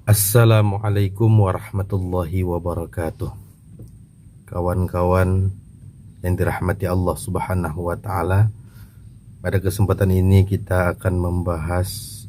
Assalamualaikum warahmatullahi wabarakatuh. Kawan-kawan yang dirahmati Allah Subhanahu wa taala, pada kesempatan ini kita akan membahas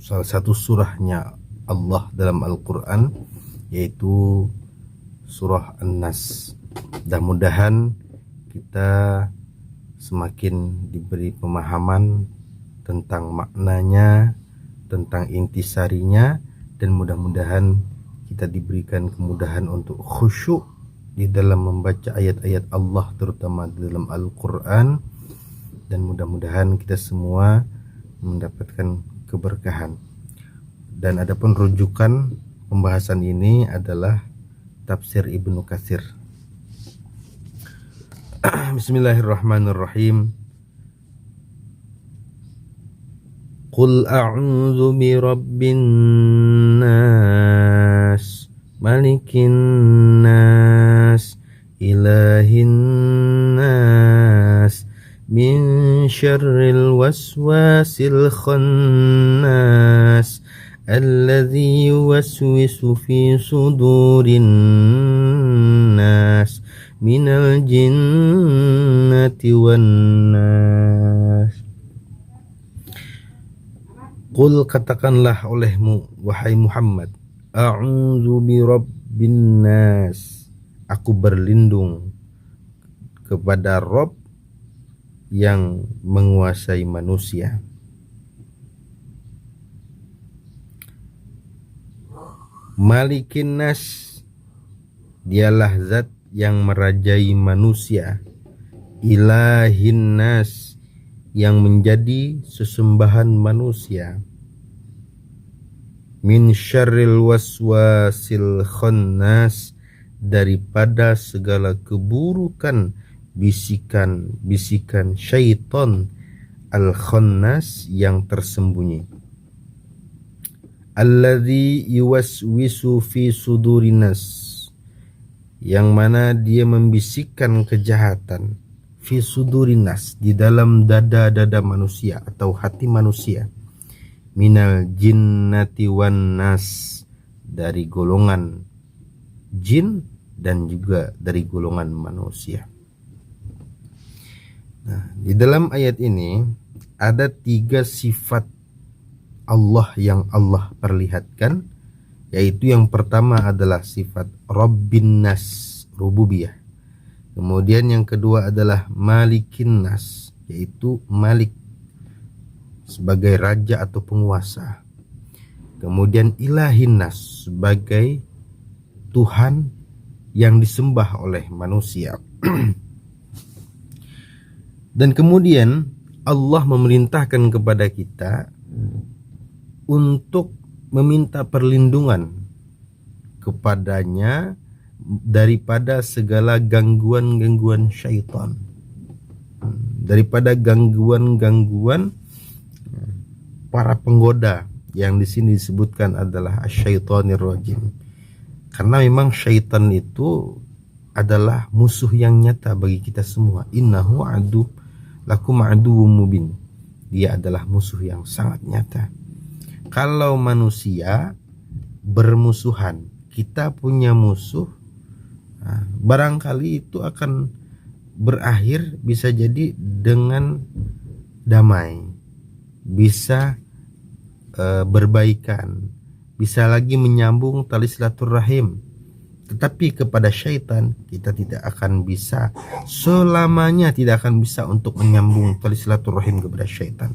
salah satu surahnya Allah dalam Al-Qur'an, yaitu surah An-Nas. Mudah-mudahan kita semakin diberi pemahaman tentang maknanya, tentang intisarinya, dan mudah-mudahan kita diberikan kemudahan untuk khusyuk di dalam membaca ayat-ayat Allah, terutama di dalam Al-Quran, dan mudah-mudahan kita semua mendapatkan keberkahan. Dan adapun rujukan pembahasan ini adalah tafsir Ibnu Katsir. Bismillahirrahmanirrahim. Qul a'udzu birabbin nas, malikin nas, ilahin nas, min syarril waswasil khannas, alladzi yuwaswisu fi sudurin nas, minal jinnati wan nas. Qul, katakanlah olehmu wahai Muhammad, a'udzu birabbin nas, aku berlindung kepada Rabb yang menguasai manusia. Malikin nas, dialah zat yang merajai manusia. Ilahin nas, yang menjadi sesembahan manusia. Min syarril waswasil khannas, daripada segala keburukan bisikan-bisikan syaitan al-khannas, yang tersembunyi. Alladzi yuwaswisu fi sudurinas, yang mana dia membisikkan kejahatan, fi sudurinas, di dalam dada-dada manusia atau hati manusia. Minal jinnati wan nas, dari golongan jin dan juga dari golongan manusia. Nah, di dalam ayat ini ada 3 sifat Allah yang Allah perlihatkan, yaitu yang pertama adalah sifat Rabbin nas, rububiyah. Kemudian yang kedua adalah Malikin nas, yaitu Malik, sebagai raja atau penguasa. Kemudian Ilahin nas, sebagai Tuhan yang disembah oleh manusia. Dan kemudian Allah memerintahkan kepada kita untuk meminta perlindungan kepadanya daripada segala gangguan-gangguan syaitan, daripada gangguan-gangguan para penggoda, yang di sini disebutkan adalah asyaitonir rajim. Karena memang syaitan itu adalah musuh yang nyata bagi kita semua. Innahu adu lakum aduwwum mubin. Dia adalah musuh yang sangat nyata. Kalau manusia bermusuhan, kita punya musuh, barangkali itu akan berakhir bisa jadi dengan damai, bisa berbaikan, bisa lagi menyambung tali silaturahim. Tetapi kepada syaitan kita tidak akan bisa, selamanya tidak akan bisa untuk menyambung tali silaturahim kepada syaitan.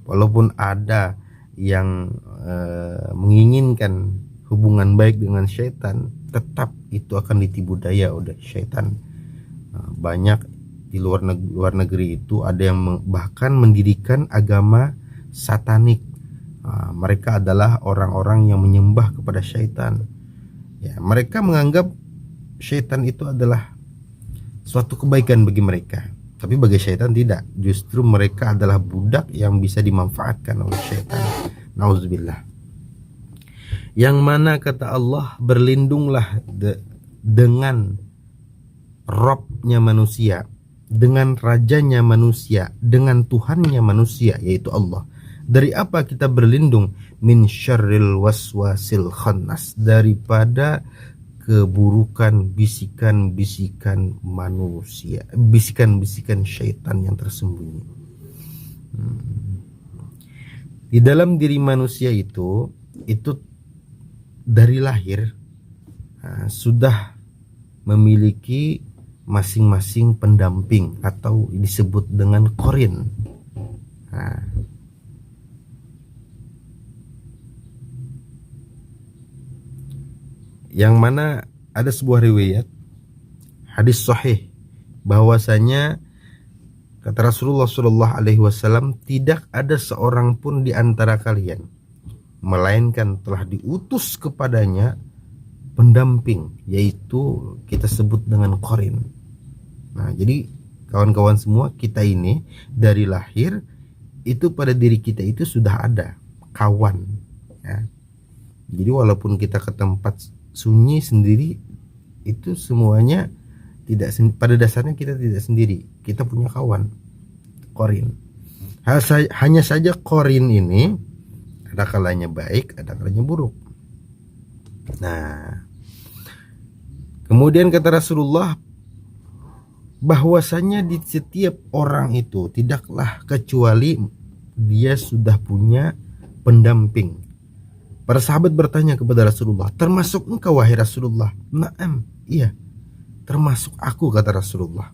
Walaupun ada yang menginginkan hubungan baik dengan syaitan, tetap itu akan ditipu daya oleh syaitan. Banyak di luar negeri itu ada yang bahkan mendirikan agama satanik. Mereka adalah orang-orang yang menyembah kepada syaitan. Ya, mereka menganggap syaitan itu adalah suatu kebaikan bagi mereka, tapi bagi syaitan tidak. Justru mereka adalah budak yang bisa dimanfaatkan oleh syaitan. Nauzubillah. Yang mana kata Allah, berlindunglah dengan Rabb-nya manusia, dengan rajanya manusia, dengan Tuhannya manusia, yaitu Allah, Dari apa kita berlindung? Min syarril waswasil khannas, daripada keburukan bisikan-bisikan manusia, bisikan-bisikan syaitan yang tersembunyi. Di dalam diri manusia itu dari lahir sudah memiliki masing-masing pendamping atau disebut dengan korin. Yang mana ada sebuah riwayat hadis sahih bahwasanya kata Rasulullah Shallallahu Alaihi Wasallam, tidak ada seorang pun di antara kalian melainkan telah diutus kepadanya pendamping, yaitu kita sebut dengan korin. Nah, jadi kawan-kawan semua, kita ini dari lahir itu pada diri kita itu sudah ada kawan, ya. Jadi walaupun kita ke tempat sunyi sendiri, itu semuanya tidak, pada dasarnya kita tidak sendiri, kita punya kawan, korin. Hanya saja korin ini ada kalanya baik, ada kalanya buruk. Nah, kemudian kata Rasulullah bahwasanya di setiap orang itu tidaklah kecuali dia sudah punya pendamping. Para sahabat bertanya kepada Rasulullah, termasuk engkau wahai Rasulullah? Naam, iya, termasuk aku, kata Rasulullah.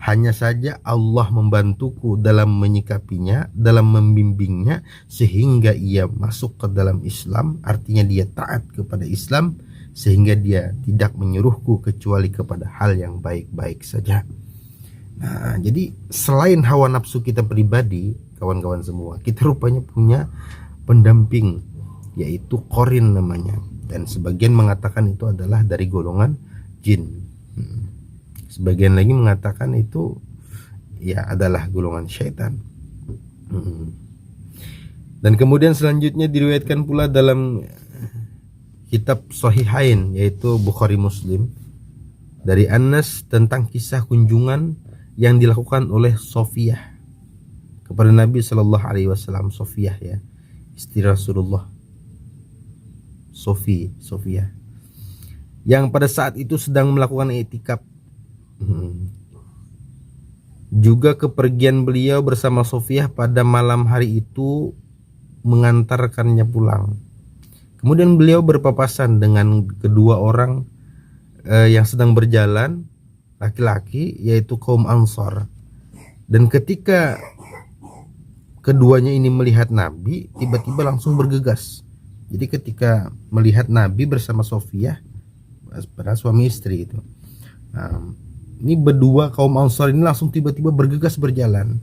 Hanya saja Allah membantuku dalam menyikapinya, dalam membimbingnya, sehingga ia masuk ke dalam Islam. Artinya dia taat kepada Islam, sehingga dia tidak menyuruhku kecuali kepada hal yang baik-baik saja. Nah, jadi selain hawa nafsu kita pribadi, kawan-kawan semua, kita rupanya punya pendamping, yaitu korin namanya. Dan sebagian mengatakan itu adalah dari golongan jin. Sebagian lagi mengatakan itu ya adalah golongan syaitan. Dan kemudian selanjutnya diriwayatkan pula dalam kitab Sahihain, yaitu Bukhari Muslim, dari Anas tentang kisah kunjungan yang dilakukan oleh Sofiyah kepada Nabi Shallallahu Alaihi Wasallam. Sofiyah, ya, istri Rasulullah, Sofiyah, yang pada saat itu sedang melakukan i'tikaf. Juga kepergian beliau bersama Sofiyah pada malam hari itu mengantarkannya pulang. Kemudian beliau berpapasan dengan kedua orang yang sedang berjalan, laki-laki, yaitu kaum Ansar. Dan ketika keduanya ini melihat Nabi, tiba-tiba langsung bergegas. Jadi ketika melihat Nabi bersama Sofiyah, para suami istri itu, ini berdua kaum Ansar ini langsung tiba-tiba bergegas berjalan.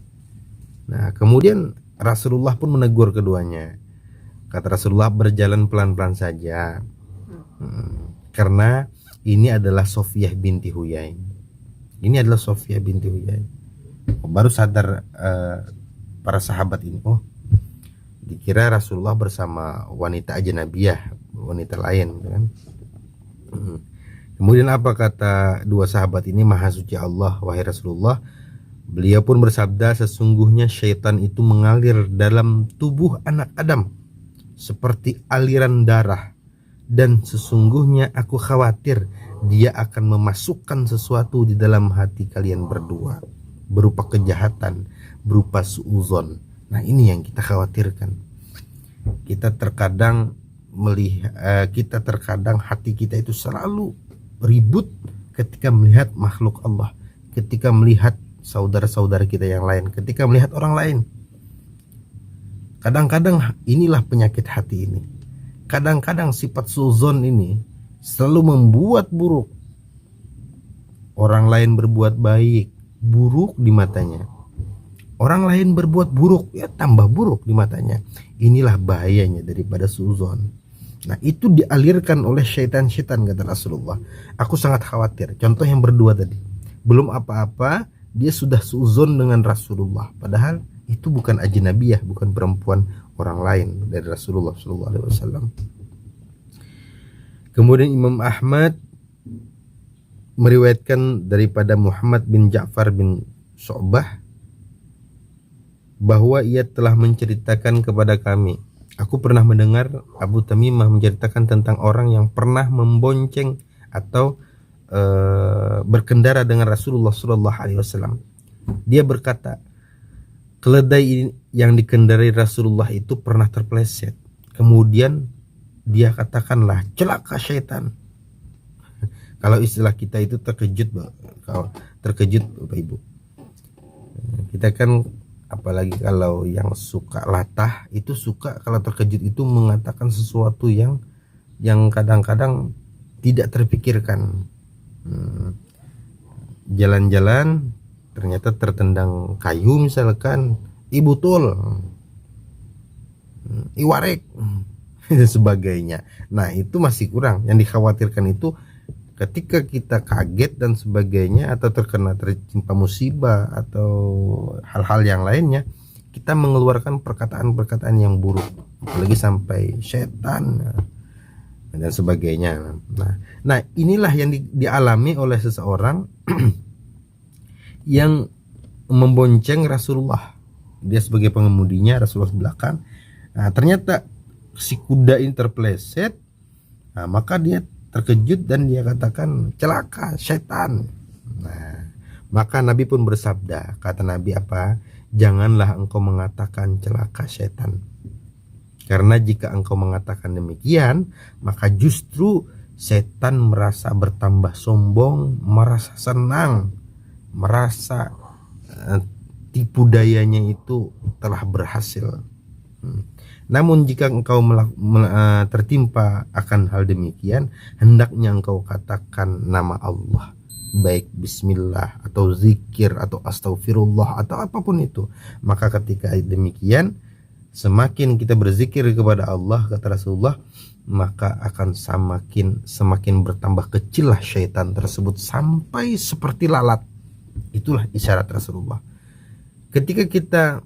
Nah, kemudian Rasulullah pun menegur keduanya. Kata Rasulullah, berjalan pelan-pelan saja, karena ini adalah Sofiyah binti Huyai. Ini adalah Sofiyah binti Huyai. Baru sadar para sahabat ini, oh, dikira Rasulullah bersama wanita ajnabiyah, wanita lain, kan? Kemudian apa kata dua sahabat ini? Maha suci Allah, wahai Rasulullah. Beliau pun bersabda, sesungguhnya syaitan itu mengalir dalam tubuh anak Adam seperti aliran darah, dan sesungguhnya aku khawatir dia akan memasukkan sesuatu di dalam hati kalian berdua, berupa kejahatan, berupa suuzon. Nah, ini yang kita khawatirkan. Kita terkadang hati kita itu selalu ribut ketika melihat makhluk Allah, ketika melihat saudara-saudara kita yang lain, ketika melihat orang lain. Kadang-kadang inilah penyakit hati ini. Kadang-kadang sifat suuzon ini selalu membuat buruk. Orang lain berbuat baik, buruk di matanya. Orang lain berbuat buruk, ya tambah buruk di matanya. Inilah bahayanya daripada suuzon. Nah, itu dialirkan oleh syaitan-syaitan, kata Rasulullah. Aku sangat khawatir. Contoh yang berdua tadi, belum apa-apa dia sudah suuzon dengan Rasulullah, padahal itu bukan ajnabiyah, bukan perempuan orang lain dari Rasulullah SAW. Kemudian Imam Ahmad meriwayatkan daripada Muhammad bin Ja'far bin Syu'bah bahwa ia telah menceritakan kepada kami. Aku pernah mendengar Abu Tamimah menceritakan tentang orang yang pernah membonceng atau berkendara dengan Rasulullah SAW. Dia berkata, keledai yang dikendarai Rasulullah itu pernah terpeleset. Kemudian dia katakanlah, celaka syaitan. Kalau istilah kita itu terkejut, kalau terkejut Bapak Ibu. Kita kan apalagi kalau yang suka latah itu suka kalau terkejut itu mengatakan sesuatu yang kadang-kadang tidak terpikirkan. Jalan-jalan ternyata tertendang kayu misalkan, ibutul, iwarek dan sebagainya. Nah itu masih kurang. Yang dikhawatirkan itu ketika kita kaget dan sebagainya atau tertimpa musibah atau hal-hal yang lainnya, kita mengeluarkan perkataan-perkataan yang buruk, apalagi sampai setan dan sebagainya. Nah inilah yang dialami oleh seseorang yang membonceng Rasulullah. Dia sebagai pengemudinya, Rasulullah belakang. Nah, ternyata si kuda ini terpeleset. Nah, maka dia terkejut dan dia katakan, celaka setan. Nah, maka Nabi pun bersabda, kata Nabi apa? Janganlah engkau mengatakan celaka setan. Karena jika engkau mengatakan demikian, maka justru setan merasa bertambah sombong, merasa senang, merasa tipu dayanya itu telah berhasil. Namun jika engkau tertimpa akan hal demikian, hendaknya engkau katakan nama Allah, baik bismillah atau zikir atau astagfirullah atau apapun itu. Maka ketika demikian, semakin kita berzikir kepada Allah, kata Rasulullah, maka akan semakin bertambah kecillah syaitan tersebut sampai seperti lalat. Itulah isyarat Rasulullah. Ketika kita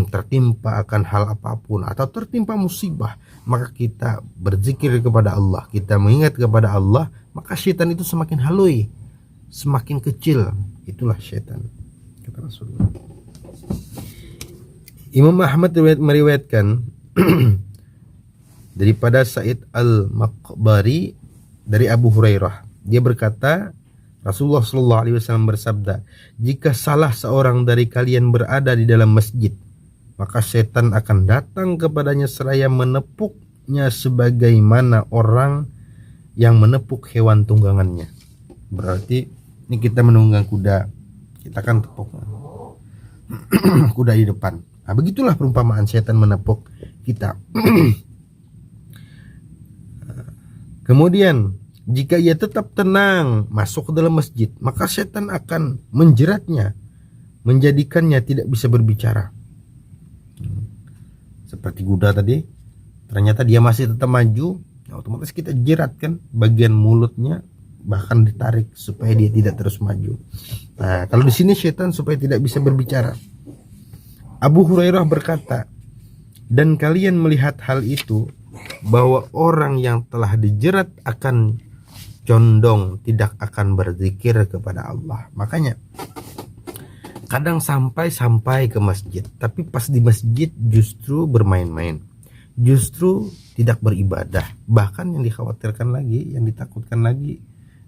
tertimpa akan hal apapun atau tertimpa musibah, maka kita berzikir kepada Allah, kita mengingat kepada Allah, maka syaitan itu semakin halui, semakin kecil. Itulah syaitan, kata Rasulullah. Imam Ahmad meriwayatkan daripada Sa'id al-Maqbari dari Abu Hurairah. Dia berkata, Rasulullah SAW bersabda, jika salah seorang dari kalian berada di dalam masjid, maka setan akan datang kepadanya seraya menepuknya sebagaimana orang yang menepuk hewan tunggangannya. Berarti ini kita menunggang kuda, kita kan tepuk kuda di depan. Nah, begitulah perumpamaan setan menepuk kita. Kemudian jika ia tetap tenang masuk ke dalam masjid, maka setan akan menjeratnya, menjadikannya tidak bisa berbicara. Seperti kuda tadi, ternyata dia masih tetap maju, otomatis kita jerat kan bagian mulutnya, bahkan ditarik supaya dia tidak terus maju. Nah, kalau di sini setan supaya tidak bisa berbicara. Abu Hurairah berkata, dan kalian melihat hal itu, bahwa orang yang telah dijerat akan condong, tidak akan berzikir kepada Allah. Makanya kadang sampai ke masjid, tapi pas di masjid justru bermain-main, justru tidak beribadah. Bahkan yang dikhawatirkan lagi, yang ditakutkan lagi,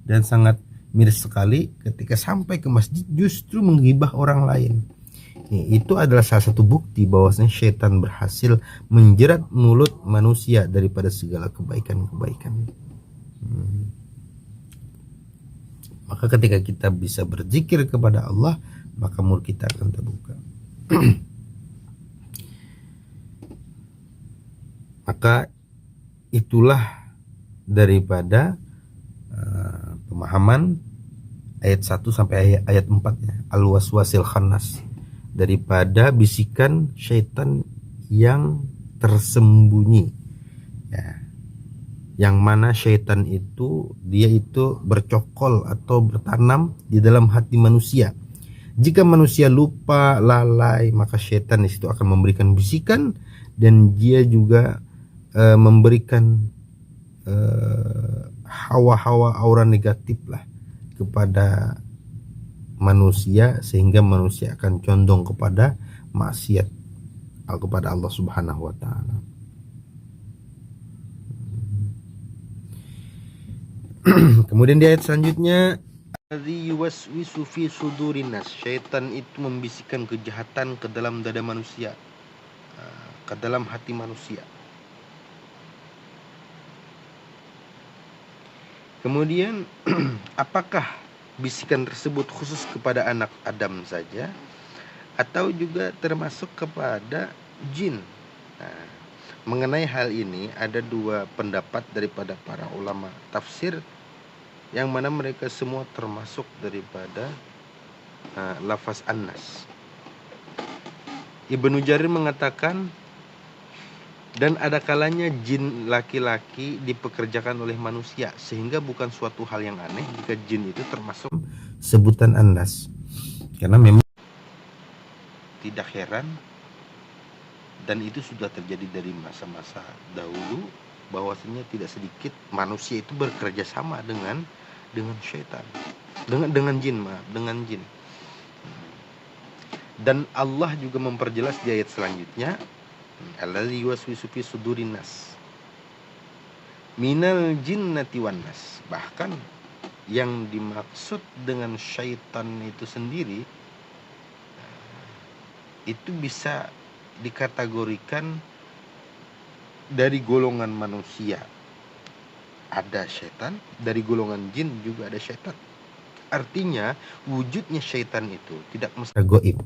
dan sangat miris sekali ketika sampai ke masjid justru menggibah orang lain. Itu adalah salah satu bukti bahwasanya syaitan berhasil menjerat mulut manusia daripada segala kebaikan-kebaikan. Maka ketika kita bisa berzikir kepada Allah, maka mulut kita akan terbuka. Maka itulah daripada pemahaman ayat 1 sampai ayat 4 ya, al-waswasil khannas, daripada bisikan syaitan yang tersembunyi ya, yang mana syaitan itu dia itu bercokol atau bertanam di dalam hati manusia. Jika manusia lupa, lalai, maka syaitan di situ akan memberikan bisikan, dan dia juga memberikan hawa-hawa aura negatif lah kepada manusia, sehingga manusia akan condong kepada maksiat. kepada Allah Subhanahu wa taala. Kemudian di ayat selanjutnya, alladzi yuwaswisu fi sudurin nas, syaitan itu membisikkan kejahatan ke dalam dada manusia, ke dalam hati manusia. Kemudian apakah bisikan tersebut khusus kepada anak Adam saja atau juga termasuk kepada jin? Nah, mengenai hal ini ada dua pendapat daripada para ulama tafsir, yang mana mereka semua termasuk daripada lafaz an-nas. Ibnu Jarir mengatakan, dan ada kalanya jin laki-laki dipekerjakan oleh manusia, sehingga bukan suatu hal yang aneh jika jin itu termasuk sebutan an-nas. Karena memang tidak heran, dan itu sudah terjadi dari masa-masa dahulu, bahwasanya tidak sedikit manusia itu bekerja sama dengan syaitan, dengan jin. Dan Allah juga memperjelas di ayat selanjutnya, alladzi yuwaswisu fi sudurin nas minal jinnati wan nas. Bahkan yang dimaksud dengan syaitan itu sendiri itu bisa dikategorikan dari golongan manusia ada syaitan, dari golongan jin juga ada syaitan. Artinya wujudnya syaitan itu tidak mesti gaib.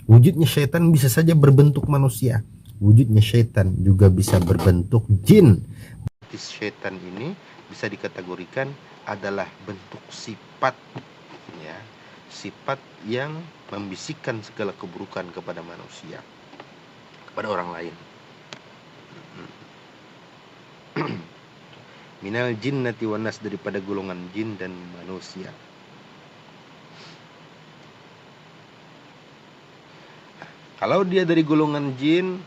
Wujudnya syaitan bisa saja berbentuk manusia, wujudnya syaitan juga bisa berbentuk jin. Syaitan ini bisa dikategorikan adalah bentuk sifat, ya, sifat yang membisikkan segala keburukan kepada manusia, kepada orang lain. Minal jinnati wan nas, daripada golongan jin dan manusia. Kalau dia dari golongan jin,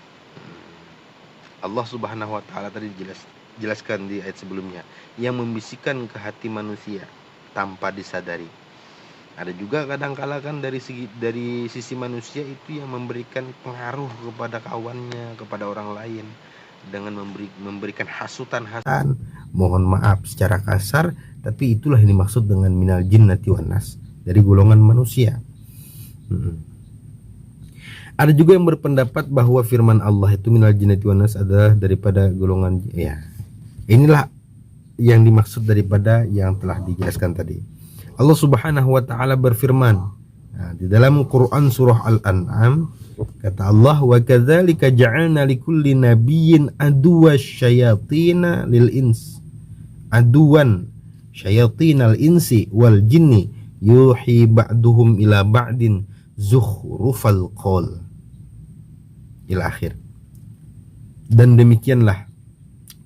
Allah Subhanahu wa taala tadi jelaskan di ayat sebelumnya, yang membisikkan ke hati manusia tanpa disadari. Ada juga kadang-kala kan dari sisi manusia itu yang memberikan pengaruh kepada kawannya, kepada orang lain, dengan memberikan hasutan. Mohon maaf secara kasar, tapi itulah yang dimaksud dengan minal jinnati wan nas, dari golongan manusia. Ada juga yang berpendapat bahwa firman Allah itu minal jinnati wan nas adalah daripada golongan, ya. Inilah yang dimaksud daripada yang telah dijelaskan tadi. Allah Subhanahu wa taala berfirman, di dalam Quran surah Al-An'am, kata Allah, wa kadzalika ja'alna likulli nabiyyin aduwwa syayatin lil ins, aduwan syayatinal insi wal jinni yuhi ba'duhum ila ba'din zukhrufal qaul, ila akhir. Dan demikianlah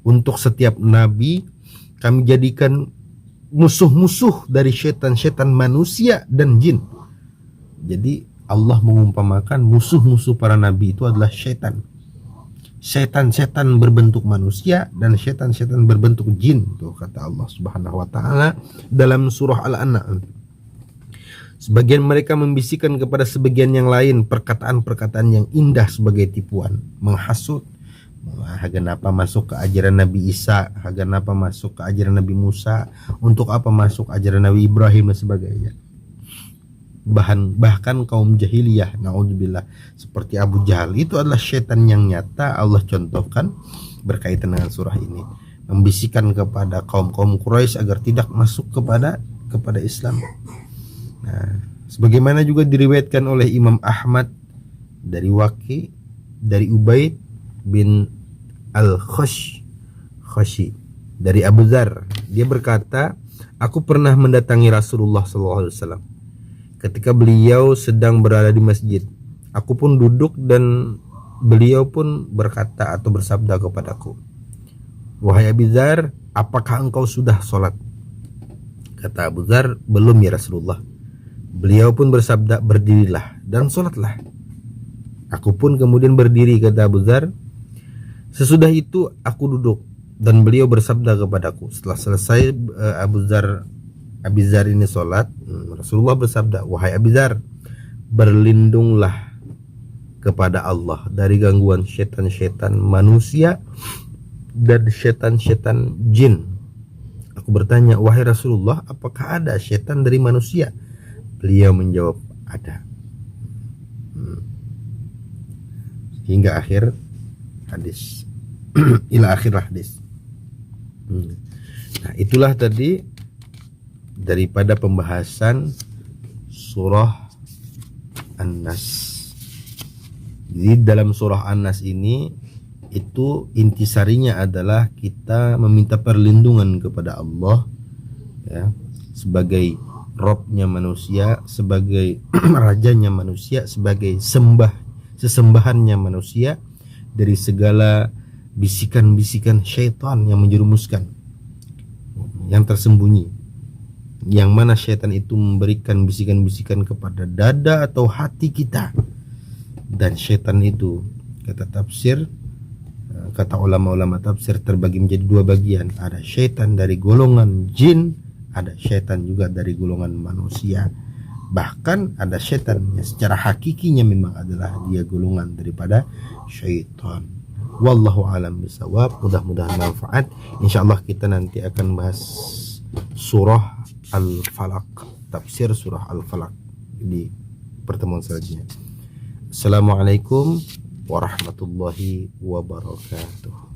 untuk setiap nabi kami jadikan musuh-musuh dari syaitan-syaitan manusia dan jin. Jadi Allah mengumpamakan musuh-musuh para nabi itu adalah syaitan. Syaitan-syaitan berbentuk manusia dan syaitan-syaitan berbentuk jin. Tuh kata Allah Subhanahu wa taala dalam surah Al-An'am. Sebagian mereka membisikkan kepada sebagian yang lain perkataan-perkataan yang indah sebagai tipuan, menghasut. Kenapa masuk ke ajaran Nabi Isa, kenapa masuk ke ajaran Nabi Musa, untuk apa masuk ajaran Nabi Ibrahim dan sebagainya. Bahkan kaum jahiliyah, naudzubillah, seperti Abu Jahal, itu adalah syaitan yang nyata. Allah contohkan berkaitan dengan surah ini, membisikkan kepada kaum Quraisy agar tidak masuk kepada Islam. Nah, sebagaimana juga diriwayatkan oleh Imam Ahmad dari Waqi, dari Ubaid bin Al-Khashi, dari Abu Dzar, dia berkata, aku pernah mendatangi Rasulullah SAW ketika beliau sedang berada di masjid. Aku pun duduk dan beliau pun berkata atau bersabda kepadaku, wahai Abu Dzar, apakah engkau sudah sholat? Kata Abu Dzar, belum ya Rasulullah. Beliau pun bersabda, berdirilah dan sholatlah. Aku pun kemudian berdiri, kata Abu Dzar. Sesudah itu aku duduk dan beliau bersabda kepadaku. Setelah selesai Abu Dzar ini sholat, Rasulullah bersabda, wahai Abu Dzar, berlindunglah kepada Allah dari gangguan setan-setan manusia dan setan-setan jin. Aku bertanya, wahai Rasulullah, apakah ada setan dari manusia? Beliau menjawab, ada. Hingga akhir hadis. Ila akhir hadis. Nah, itulah tadi daripada pembahasan surah An-Nas. Jadi dalam surah An-Nas ini itu intisarinya adalah kita meminta perlindungan kepada Allah ya, sebagai Robnya manusia, sebagai rajanya manusia, sebagai sesembahannya manusia dari segala bisikan-bisikan syaitan yang menjerumuskan, yang tersembunyi, yang mana syaitan itu memberikan bisikan-bisikan kepada dada atau hati kita. Dan syaitan itu, kata ulama-ulama tafsir, terbagi menjadi dua bagian. Ada syaitan dari golongan jin, ada syaitan juga dari golongan manusia. Bahkan ada syaitan yang secara hakikinya memang adalah dia golongan daripada syaitan. Wallahu alam bisawab. Mudah-mudahan manfaat. Insyaallah kita nanti akan bahas surah Al-Falaq, tafsir surah Al-Falaq di pertemuan selanjutnya. Assalamualaikum warahmatullahi wabarakatuh.